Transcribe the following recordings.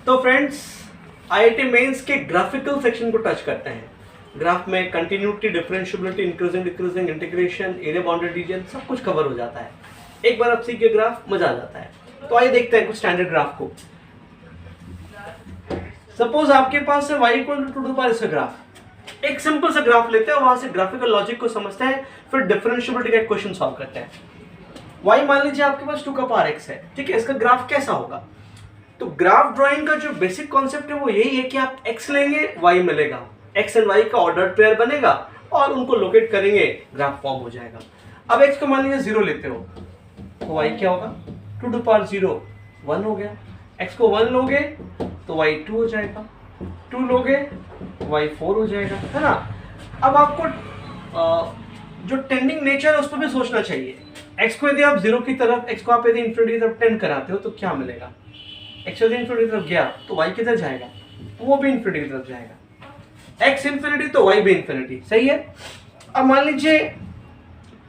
तो friends IIT mains के graphical section को टच करते हैं। ग्राफ में continuity, differentiability, increasing decreasing, integration, area bounded reason सब कुछ कवर हो जाता है। एक बार आप सीख के ग्राफ मजा आ जाता है। तो आइए देखते हैं कुछ स्टैंडर्ड ग्राफ को। सपोज आपके पास है y इक्वल टू 2 पावर इसका ग्राफ। एक सिंपल सा ग्राफ लेते हैं, वहां से ग्राफिकल लॉजिक को समझते हैं, फिर डिफरेंशिएबिलिटी का क्वेश्चन सॉल्व करते हैं। y मान लीजिए आपके पास 2 का पावर x है, ठीक है। इसका ग्राफ कैसा होगा? तो ग्राफ ड्राइंग का जो बेसिक कॉन्सेप्ट है वो यही है कि आप x लेंगे, y मिलेगा, x एंड y का ऑर्डर पेयर बनेगा और उनको लोकेट करेंगे, ग्राफ फॉर्म हो जाएगा। अब x को मान लीजिए 0 लेते हो तो y क्या होगा? 2 टू पावर 0 1 हो गया। x को 1 लोगे तो y 2 हो जाएगा, 2 लोगे y 4 हो जाएगा, है ना। अब आपको जो टेंडिंग नेचर है उस पर भी सोचना चाहिए। x को यदि आप 0 की तरफ, x को आप यदि इंफिनिटी की तरफ टेंड कराते हो तो क्या मिलेगा? x यदि इंफिनिटी की तरफ गया तो y किधर जाएगा? वो भी इंफिनिटी की तरफ जाएगा। x इंफिनिटी तो y भी इंफिनिटी, सही है। अब मान लीजिए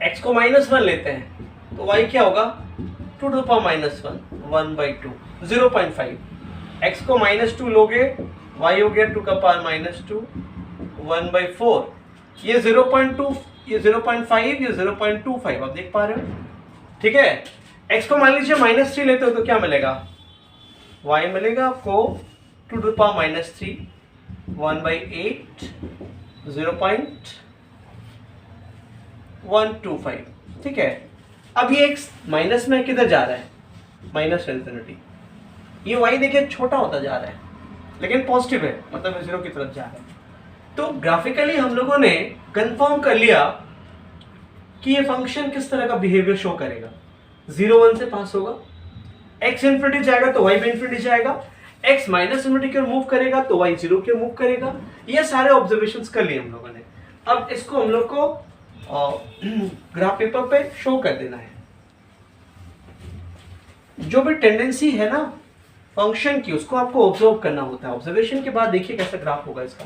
x को -1 लेते हैं तो y क्या होगा? 2 टू द पावर -1 1/2 0.5। x को -2 लोगे y हो गया 2 का पावर -2 1/4। ये 0.2, ये 0.5, ये 0.25 आप देख पा रहे हो, ठीक है। x को मान लीजिए -3 लेते हो तो क्या मिलेगा? y मिलेगा आपको 2 टू द पावर -3 1/8 0.125, ठीक है। अब ये x माइनस में किधर जा रहा है? Minus infinity. ये y देखिए छोटा होता जा रहा है लेकिन पॉजिटिव है, मतलब 0 की तरफ जा रहा है। तो ग्राफिकली हम लोगों ने कंफर्म कर लिया कि ये फंक्शन किस तरह का बिहेवियर शो करेगा। 0 1 से पास होगा, x इंफिनिटी जाएगा तो y भी इंफिनिटी जाएगा, x माइनस इंफिनिटी की ओर मूव करेगा तो y 0 की ओर मूव करेगा। ये सारे ऑब्जर्वेशंस कर लिए हम लोगों ने। अब इसको हम लोग को ग्राफ पेपर पे शो कर देना है। जो भी टेंडेंसी है ना फंक्शन की, उसको आपको ऑब्जर्व करना होता है। ऑब्जर्वेशन के बाद देखिए कैसा ग्राफ होगा इसका।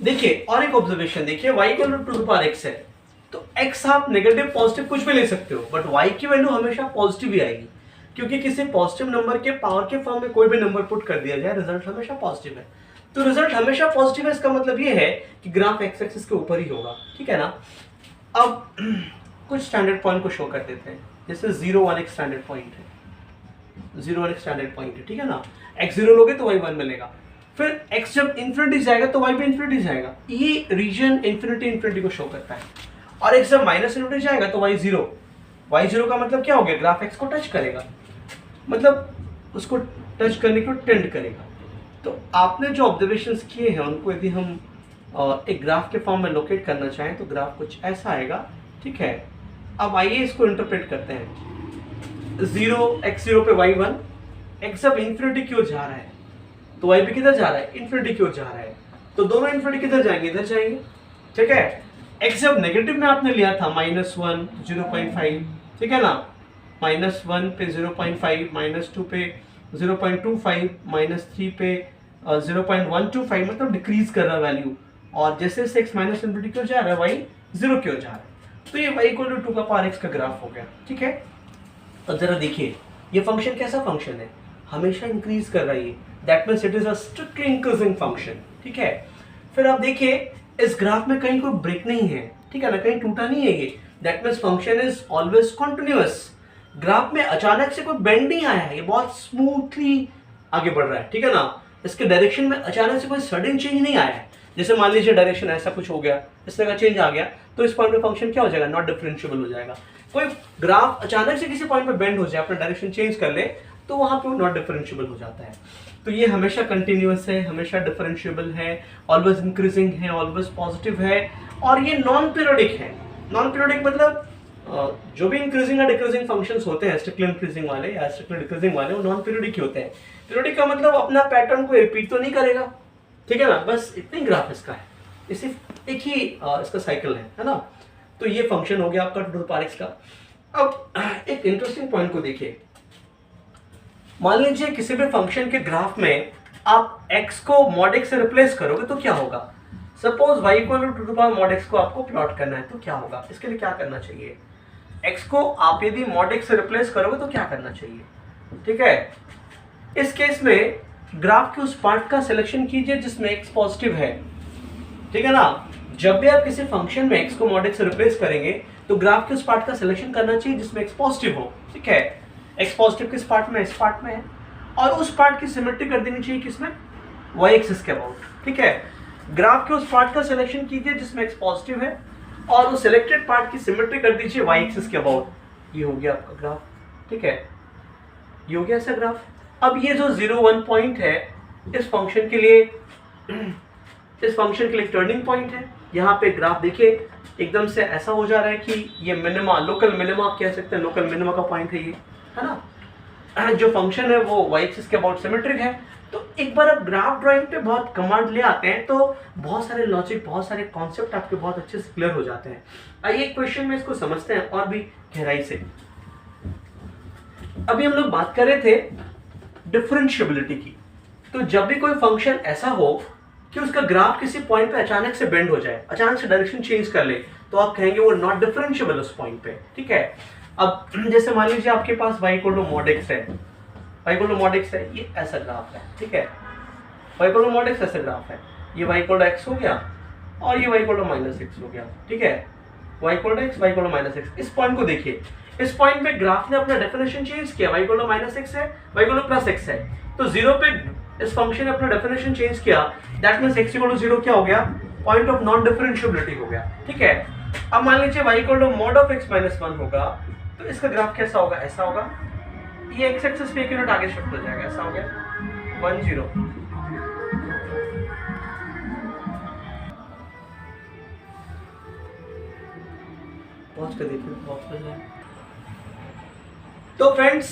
देखिए और एक ऑब्जर्वेशन देखिए, y equal to 2 power x है तो x आप नेगेटिव पॉजिटिव कुछ भी ले सकते हो, बट y की वैल्यू हमेशा पॉजिटिव ही आएगी, क्योंकि किसी पॉजिटिव नंबर के पावर के फॉर्म में कोई भी नंबर पुट कर दिया जाए रिजल्ट हमेशा पॉजिटिव है। तो रिजल्ट हमेशा पॉजिटिव है, इसका मतलब ये है कि ग्राफ एक्स एक्सिस के ऊपर ही होगा, ठीक है ना। अब कुछ स्टैंडर्ड पॉइंट को शो कर देते हैं। जैसे 0 1 एक स्टैंडर्ड पॉइंट है, 0 1 एक स्टैंडर्ड पॉइंट है, ठीक है ना। x 0 लोगे तो y 1 मिलेगा, फिर x जब इंफिनिटी जाएगा तो y भी इंफिनिटी जाएगा। ये रीजन इंफिनिटी को शो करता है। और x जब माइनस इंफिनिटी जाएगा तो y 0 का मतलब क्या हो गया? ग्राफ x को टच करेगा, मतलब उसको टच करने को टेंड करेगा। तो आपने जो ऑब्जर्वेशंस किए हैं उनको यदि हम एक ग्राफ के फॉर्म में लोकेट करना चाहें तो ग्राफ कुछ ऐसा आएगा, ठीक है। अब आइए इसको इंटरप्रेट करते हैं। 0 पे y 1, x जब इंफिनिटी की ओर जा रहा है तो y भी किधर जा रहा है? इंफिनिटी की ओर जा रहा है। तो दोनों इंफिनिटी किधर जाएंगे? इधर जाएंगे, ठीक है। x जब नेगेटिव में आपने लिया था -1 0.5, ठीक है ना। -1 पे 0.5, -2 पे 0.25, -3 पे 0.125, मतलब डिक्रीज कर रहा है वैल्यू। और जैसे जैसे x माइनस इंफिनिटी की ओर जा रहा है y 0 की ओर जा रहा है। तो ये y इक्वल टू 2 का पावर x का ग्राफ हो गया, ठीक है। अब जरा देखिए ये फंक्शन कैसा फंक्शन है? हमेशा इंक्रीज कर रहा है। That means it is a strictly increasing function, ठीक है। फिर आप देखिए इस ग्राफ में कहीं कोई ब्रेक नहीं है, ठीक है ना, कहीं टूटा नहीं है ये। That means function is always continuous. Graph में अचानक से कोई बेंड नहीं आया है, ये बहुत स्मूथली आगे बढ़ रहा है, ठीक है ना। इसके डायरेक्शन में अचानक से कोई सडन चेंज नहीं आया है। जैसे मान लीजिए डायरेक्शन ऐसा कुछ हो गया, इस तरह का चेंज आ गया तो इस पॉइंट पे फंक्शन क्या हो जाएगा? नॉट डिफरेंशिएबल हो जाएगा। कोई ग्राफ अचानक से किसी पॉइंट पे बेंड हो जाए, अपना डायरेक्शन चेंज कर ले तो वहां पे वो नॉट डिफरेंशिएबल हो जाता है। तो ये हमेशा कंटिन्यूअस है, हमेशा डिफरेंशिएबल है, ऑलवेज इंक्रीजिंग है, ऑलवेज पॉजिटिव है, और ये नॉन पीरियोडिक है। नॉन पीरियोडिक मतलब जो भी इंक्रीजिंग या डिक्रीजिंग फंक्शंस होते हैं, स्ट्रिक्टली इंक्रीजिंग वाले या स्ट्रिक्टली डिक्रीजिंग वाले, वो नॉन पीरियोडिक ही होते हैं। पीरियोडिक का मतलब अपना पैटर्न को रिपीट तो नहीं करेगा, ठीक है ना, बस इतनी ग्राफ इसका है, सिर्फ एक ही इसका साइकिल है ना। तो ये फंक्शन हो गया आपका 2 पावर x का। अब एक इंटरेस्टिंग पॉइंट को देखिए। मान लीजिए किसी भी फंक्शन के ग्राफ में आप x को mod x से रिप्लेस करोगे तो क्या होगा? Suppose y equal to 2 power mod x को आपको प्लॉट करना है तो क्या होगा? इसके लिए क्या करना चाहिए? x को आप यदि mod x से रिप्लेस करोगे तो क्या करना चाहिए, ठीक है। इस केस में ग्राफ के उस पार्ट का सिलेक्शन कीजिए जिसमें x पॉजिटिव है, ठीक है ना। जब भी आप किसी फंक्शन में x को mod x से रिप्लेस करेंगे तो ग्राफ के उस पार्ट का सिलेक्शन करना चाहिए जिसमें x पॉजिटिव हो, ठीक है। x पॉजिटिव किस पार्ट में, इस पार्ट में है, और उस पार्ट की सिमेट्री कर देनी चाहिए किसमें, y एक्सिस के अबाउट, ठीक है। ग्राफ के उस पार्ट का सिलेक्शन कीजिए जिसमें x पॉजिटिव है और उस सिलेक्टेड पार्ट की सिमेट्री कर दीजिए y एक्सिस के अबाउट। ये हो गया आपका ग्राफ, ठीक है, ये हो गया ऐसा ग्राफ। अब ये जो 0 1 पॉइंट है इस फंक्शन के लिए टर्निंग पॉइंट है। यहाँ पे ग्राफ देखिए एकदम से ऐसा हो जा रहा है कि ये मिनिमा, लोकल मिनिमा आप कह सकते हैं, लोकल मिनिमा का पॉइंट है ये, है ना। जो फंक्शन है वो y एक्सिस के अबाउट सिमेट्रिक है। तो एक बार आप ग्राफ ड्राइंग पे बहुत कमांड ले आते हैं तो बहुत सारे लॉजिक, बहुत सारे कॉन्सेप्ट आपके बहुत अच्छे से क्लियर हो जाते हैं। आइए क्वेश्चन में इसको समझते हैं और भी गहराई से। अभी हम लोग बात कर रहे थे डिफरेंशिएबिलिटी की। तो जब भी कोई फंक्शन ऐसा हो कि उसका ग्राफ किसी पॉइंट पे अचानक से बेंड हो जाए, अचानक से डायरेक्शन चेंज कर ले, तो आप कहेंगे वो नॉट डिफरेंशिएबल उस पॉइंट पे, ठीक है। अब जैसे मान लीजिए आपके पास y equal to mod x है, y equal to mod x है, ये ऐसा ग्राफ है, ठीक है। y equal to mod x ऐसा ग्राफ है, ये y इक्वल टू x हो गया और ये y इक्वल टू -x हो गया, ठीक है। y equal to x, y equal to -x। इस पॉइंट को देखिए, इस पॉइंट पे ग्राफ ने अपना डेफिनेशन चेंज किया, y इक्वल टू -x है, y इक्वल टू +x है। तो 0 पे इस फंक्शन ने अपना डेफिनेशन चेंज किया, that means x equal to 0 क्या हो गया, पॉइंट ऑफ नॉन डिफरेंशिएबिलिटी हो गया, ठीक है। अब मान लीजिए y equal to mod of x -1 होगा, तो इसका ग्राफ कैसा होगा, ऐसा होगा। ये x एक्सिस पे एक यूनिट आगे शिफ्ट हो जाएगा, ऐसा हो गया 1 0। पॉज कर देखिए, पॉज कर जाए। तो फ्रेंड्स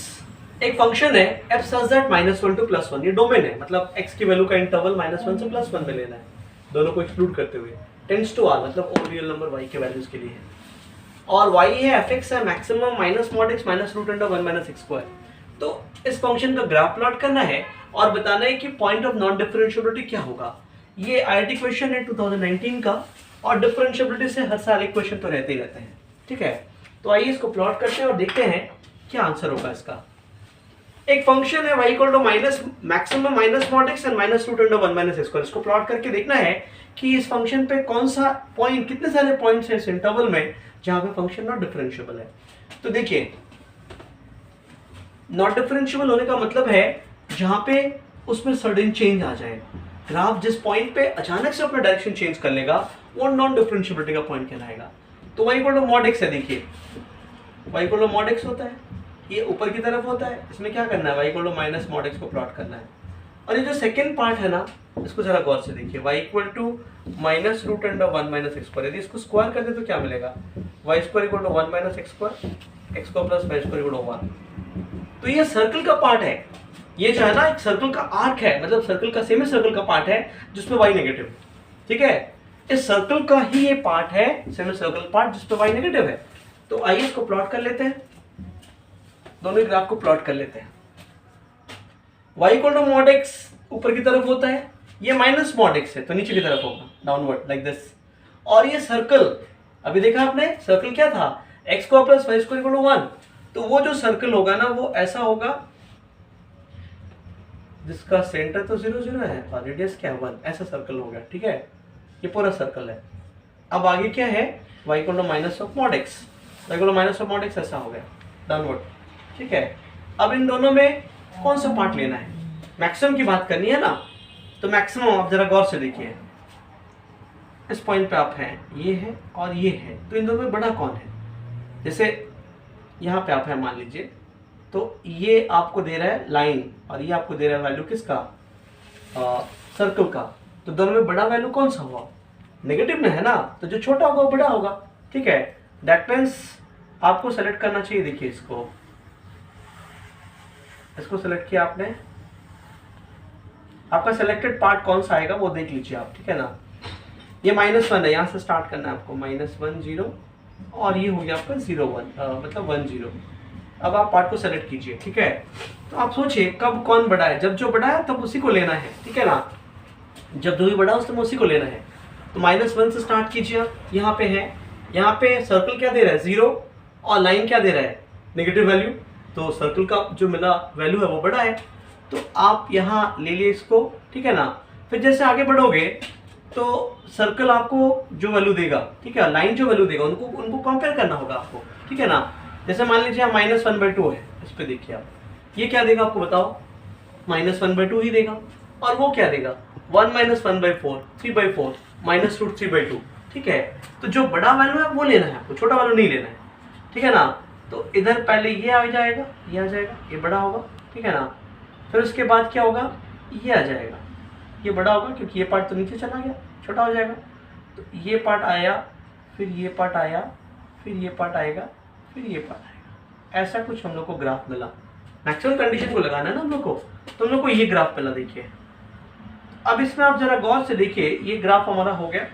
एक फंक्शन है f such that -1 to +1, ये डोमेन है, मतलब x की वैल्यू का इंटरवल -1 से +1 में लेना है, दोनों को एक्सक्लूड करते हुए। टेंड्स टू r मतलब ओवर रियल नंबर y के वैल्यूज के लिए है, और y है fx है मैक्सिमम -mod x -√1 - x²। तो इस फंक्शन का ग्राफ प्लॉट करना है और बताना है कि पॉइंट ऑफ नॉन डिफरेंशिएबिलिटी क्या होगा। ये आईआईटी क्वेश्चन है 2019 का, और डिफरेंशिएबिलिटी से हर साल एक क्वेश्चन तो रहते ही रहते हैं, ठीक है। तो आइए इसको प्लॉट करते हैं और देखते हैं क्या आंसर होगा इसका। एक फंक्शन है y equal to maximum -mod x and -√1 - x²। इसको प्लॉट करके देखना है कि इस फंक्शन पे कौन सा पॉइंट, कितने सारे पॉइंट्स हैं इस इंटरवल में जहां पे फंक्शन नॉट डिफरेंशिएबल है। तो देखिए नॉट डिफरेंशिएबल होने का मतलब है जहां पे उसमें सडन चेंज आ जाए, ग्राफ जिस पॉइंट पे अचानक से अपना डायरेक्शन चेंज कर लेगा वो नॉन डिफरेंशिएबिलिटी का पॉइंट कहलाएगा। तो y equal to mod x है, देखिए y equal to mod x होता है, ये ऊपर की तरफ होता है, इसमें क्या करना है y equal to -mod x को प्लॉट करना है। और ये जो सेकंड पार्ट है ना, इसको जरा गौर से देखिए, y इक्वल टू -√1 - x²। यदि इसको स्क्वायर कर दे तो क्या मिलेगा, y² equal to 1 - x², x² + y² equal to 1। तो ये सर्कल का पार्ट है, ये जो है ना एक सर्कल का आर्क है, मतलब सर्कल का सेमी सर्कल का पार्ट है जिसमें y नेगेटिव, ठीक है। इस सर्कल का ही ये पार्ट है, सेमी सर्कल पार्ट जिसपे y नेगेटिव है। तो आइए इसको प्लॉट कर लेते हैं, दोनों ग्राफ को प्लॉट कर लेते हैं। y equal to mod x ऊपर की तरफ होता है, ये -mod x है तो नीचे की तरफ होगा, डाउनवर्ड लाइक दिस। और ये सर्कल, अभी देखा आपने सर्कल क्या था, x² + y² इक्वल टू 1। तो वो जो सर्कल होगा ना वो ऐसा होगा जिसका सेंटर तो 0 0 है और रेडियस क्या है 1, ऐसा सर्कल हो गया, ठीक है। ये पूरा सर्कल है। अब आगे क्या है, y equal to -mod x, y equal to -mod x ऐसा हो गया डाउनवर्ड, ठीक है। अब इन दोनों में कौन सा पार्ट लेना है, मैक्सिमम की बात करनी है ना। तो मैक्सिमम आप जरा गौर से देखिए, इस पॉइंट पे आप हैं, ये है और ये है, तो इन दोनों में बड़ा कौन है। जैसे यहाँ पे आप हैं मान लीजिए, तो ये आपको दे रहा है लाइन और ये आपको दे रहा है वैल्यू किसका, सर्कल का। तो दोनों में बड़ा वैल्यू कौन सा हुआ, नेगेटिव में है ना, तो जो छोटा होगा वो बड़ा होगा, ठीक है। दैट मीन्स आपको सेलेक्ट करना चाहिए, देखिए इसको सेलेक्ट किया आपने, आपका सेलेक्टेड पार्ट कौन सा आएगा वो देख लीजिए आप, ठीक है ना। ये -1 है, यहाँ से स्टार्ट करना है आपको, -1 0 और ये हो गया आपका 0 1 मतलब 1 0। अब आप पार्ट को सेलेक्ट कीजिए, ठीक है। तो आप सोचिए कब कौन बड़ा है, जब जो बड़ा है तब उसी को लेना है, ठीक है ना। जब जो भी बड़ा है उस तब उसी को लेना है। तो -1 से स्टार्ट कीजिए आप, यहाँ पे है, यहाँ पे सर्कल क्या दे रहा है 0 और लाइन क्या दे रहा है, नेगेटिव वैल्यू, तो सर्कल का जो मिला वैल्यू है वो बड़ा है, तो आप यहाँ ले लिए इसको, ठीक है ना। फिर जैसे आगे बढ़ोगे तो सर्कल आपको जो वैल्यू देगा, ठीक है, लाइन जो वैल्यू देगा उनको कंपेयर करना होगा आपको, ठीक है ना। जैसे मान लीजिए -1/2 है, इस पे देखिए आप, ये क्या देगा आपको बताओ, -1/2 ही देगा, और वो क्या देगा 1 - 1/4, 3/4, -√3/2, ठीक है। तो जो बड़ा वैल्यू है वो लेना है आपको, छोटा वैल्यू नहीं लेना है, ठीक है ना। तो इधर पहले ये आ जाएगा, ये आ जाएगा, ये बड़ा होगा, ठीक है ना। फिर उसके बाद क्या होगा, ये आ जाएगा, ये बड़ा होगा क्योंकि ये पार्ट तो नीचे चला गया, छोटा हो जाएगा। तो ये पार्ट आया, फिर ये पार्ट आया, फिर ये पार्ट आएगा, फिर ये पार्ट आएगा। ऐसा कुछ हम लोग को ग्राफ मिला। मैक्सिमम कंडीशन को लगाना है ना हम लोग को, तो हम लोग को ये ग्राफ मिला। देखिए अब इसमें आप जरा गौर से देखिए, ये ग्राफ हमारा हो गया।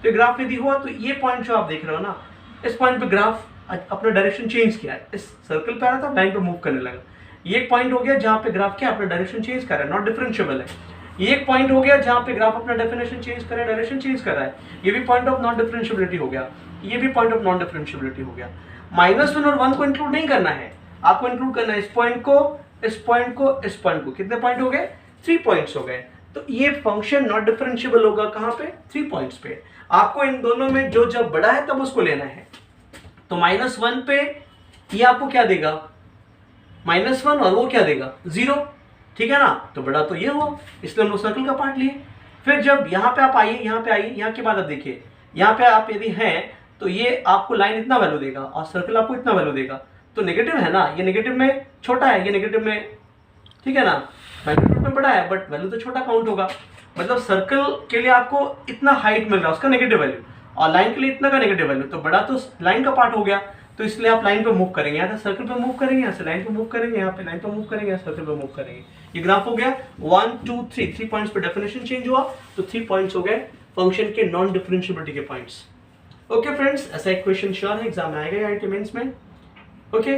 तो ग्राफ यदि हुआ तो ये पॉइंट जो आप देख रहे हो ना, इस पॉइंट पे ग्राफ अपना डायरेक्शन चेंज किया है, इस सर्कल पे आ रहा था, लाइन पे मूव करने लगा। ये एक पॉइंट हो गया जहाँ पे ग्राफ क्या अपना डायरेक्शन चेंज कर रहा है, नॉट डिफरेंशिएबल है। ये एक पॉइंट हो गया जहाँ पे ग्राफ अपना डेफिनेशन चेंज कर रहा है, डायरेक्शन चेंज कर रहा है। ये भी पॉइंट ऑफ नॉन डिफरेंशिएबिलिटी हो गया, ये भी पॉइंट ऑफ नॉन डिफरेंशिएबिलिटी हो गया। -1 और 1 को इंक्लूड नहीं करना है, आपको इंक्लूड करना है इस पॉइंट को, इस पॉइंट को, इस पॉइंट को। कितने पॉइंट हो गए, 3 पॉइंट्स हो गए। तो ये फंक्शन नॉट डिफरेंशिएबल होगा कहाँ पे, 3 पॉइंट्स पे। आपको इन दोनों में जो जब बड़ा है तब उसको लेना है। तो -1 पे ये आपको क्या देगा, -1, और वो क्या देगा 0, ठीक है ना। तो बड़ा तो ये हुआ, इसलिए हम लोग सर्कल का पार्ट लिए। फिर जब यहाँ पे आप आइए, यहाँ पे आइए, यहाँ के बाद आप देखिए, यहाँ पे आप यदि हैं तो ये आपको लाइन इतना वैल्यू देगा और सर्कल आपको इतना वैल्यू देगा। तो नेगेटिव है ना, ये नेगेटिव में छोटा है, ये नेगेटिव में, ठीक है ना, मैग्नीट्यूड में बड़ा है बट वैल्यू तो छोटा काउंट होगा। मतलब सर्कल के लिए आपको इतना हाइट मिल रहा है उसका नेगेटिव वैल्यू, और लाइन के लिए इतना का नेगेटिव वैल्यू, तो बड़ा तो लाइन का पार्ट हो गया। तो इसलिए आप लाइन पे मूव करेंगे, यहाँ से सर्कल पे मूव करेंगे, यहाँ से लाइन पे मूव करेंगे, यहाँ पे लाइन पे मूव करेंगे, यहाँ सर्कल पे मूव करेंगे। ये ग्राफ हो गया 1 2 3, 3 पॉइंट्स पे डेफिनेशन चेंज हुआ, तो 3 पॉइंट्स हो गए फंक्शन के नॉन डिफरेंशिएबिलिटी के पॉइंट्स। ओके फ्रेंड्स, ऐसा एक क्वेश्चन श्योर है एग्जाम में आएगा आईआईटी मेंस में। ओके